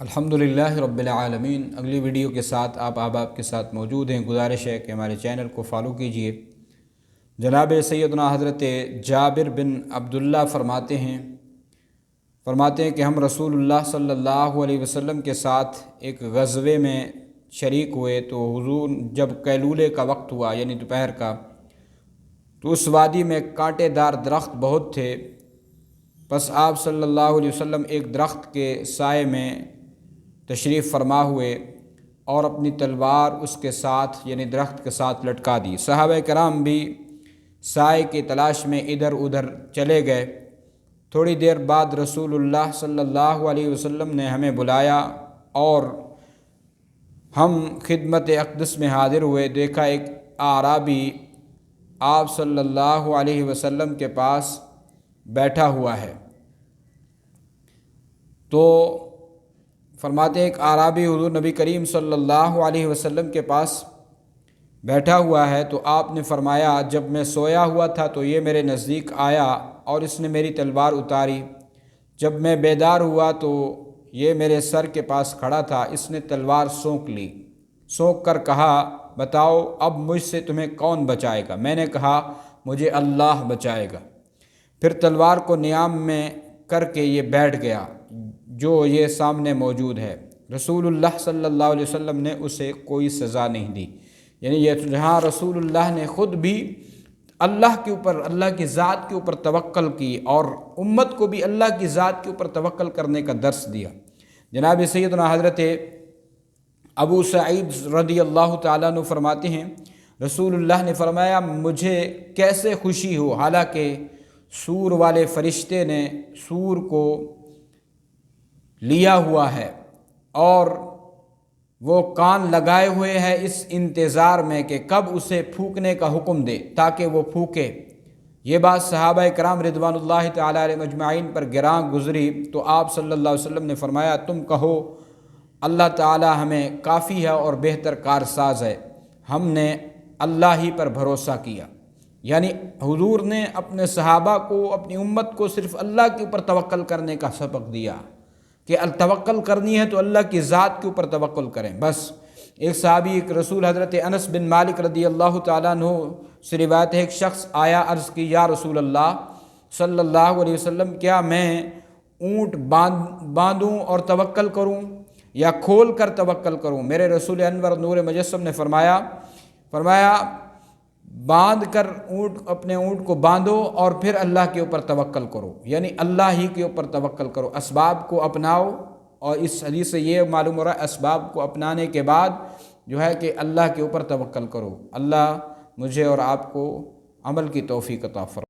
الحمدللہ رب العالمین۔ اگلی ویڈیو کے ساتھ آپ احباب کے ساتھ موجود ہیں۔ گزارش ہے کہ ہمارے چینل کو فالو کیجئے۔ جناب سیدنا حضرت جابر بن عبداللہ فرماتے ہیں کہ ہم رسول اللہ صلی اللہ علیہ وسلم کے ساتھ ایک غزوے میں شریک ہوئے تو حضور جب قیلولے کا وقت ہوا یعنی دوپہر کا، تو اس وادی میں کانٹے دار درخت بہت تھے۔ پس آپ صلی اللہ علیہ وسلم ایک درخت کے سائے میں تشریف فرما ہوئے اور اپنی تلوار اس کے ساتھ یعنی درخت کے ساتھ لٹکا دی۔ صحابہ کرام بھی سائے کی تلاش میں ادھر ادھر چلے گئے۔ تھوڑی دیر بعد رسول اللہ صلی اللہ علیہ وسلم نے ہمیں بلایا اور ہم خدمت اقدس میں حاضر ہوئے۔ دیکھا ایک اعرابی آپ صلی اللہ علیہ وسلم کے پاس بیٹھا ہوا ہے۔ تو فرماتے ہیں ایک اعرابی حضور نبی کریم صلی اللہ علیہ وسلم کے پاس بیٹھا ہوا ہے، تو آپ نے فرمایا جب میں سویا ہوا تھا تو یہ میرے نزدیک آیا اور اس نے میری تلوار اتاری۔ جب میں بیدار ہوا تو یہ میرے سر کے پاس کھڑا تھا، اس نے تلوار سونک لی، سونک کر کہا بتاؤ اب مجھ سے تمہیں کون بچائے گا؟ میں نے کہا مجھے اللہ بچائے گا۔ پھر تلوار کو نیام میں کر کے یہ بیٹھ گیا جو یہ سامنے موجود ہے۔ رسول اللہ صلی اللہ علیہ وسلم نے اسے کوئی سزا نہیں دی، یعنی یہ جہاں رسول اللہ نے خود بھی اللہ کے اوپر، اللہ کی ذات کے اوپر توکل کی اور امت کو بھی اللہ کی ذات کے اوپر توکل کرنے کا درس دیا۔ جناب سیدنا حضرت ابو سعید رضی اللہ تعالیٰ عنہ فرماتے ہیں رسول اللہ نے فرمایا مجھے کیسے خوشی ہو، حالانکہ سور والے فرشتے نے سور کو لیا ہوا ہے اور وہ کان لگائے ہوئے ہیں اس انتظار میں کہ کب اسے پھونکنے کا حکم دے تاکہ وہ پھونکے۔ یہ بات صحابہ کرام رضوان اللہ تعالی علیہم اجمعین پر گراں گزری تو آپ صلی اللہ علیہ وسلم نے فرمایا تم کہو اللہ تعالی ہمیں کافی ہے اور بہتر کارساز ہے، ہم نے اللہ ہی پر بھروسہ کیا۔ یعنی حضور نے اپنے صحابہ کو، اپنی امت کو صرف اللہ کے اوپر توکل کرنے کا سبق دیا کہ توکل کرنی ہے تو اللہ کی ذات کے اوپر توکل کریں بس۔ ایک صحابی ایک رسول حضرت انس بن مالک رضی اللہ تعالیٰ عنہ سے روایت ہے، ایک شخص آیا عرض کی یا رسول اللہ صلی اللہ علیہ وسلم کیا میں اونٹ باندھوں اور توکل کروں یا کھول کر توکل کروں؟ میرے رسول انور نور مجسم نے فرمایا باندھ کر اپنے اونٹ کو باندھو اور پھر اللہ کے اوپر توکل کرو، یعنی اللہ ہی کے اوپر توکل کرو، اسباب کو اپناؤ۔ اور اس حدیث سے یہ معلوم ہو رہا ہے اسباب کو اپنانے کے بعد جو ہے کہ اللہ کے اوپر توکل کرو۔ اللہ مجھے اور آپ کو عمل کی توفیق عطا فرمائے۔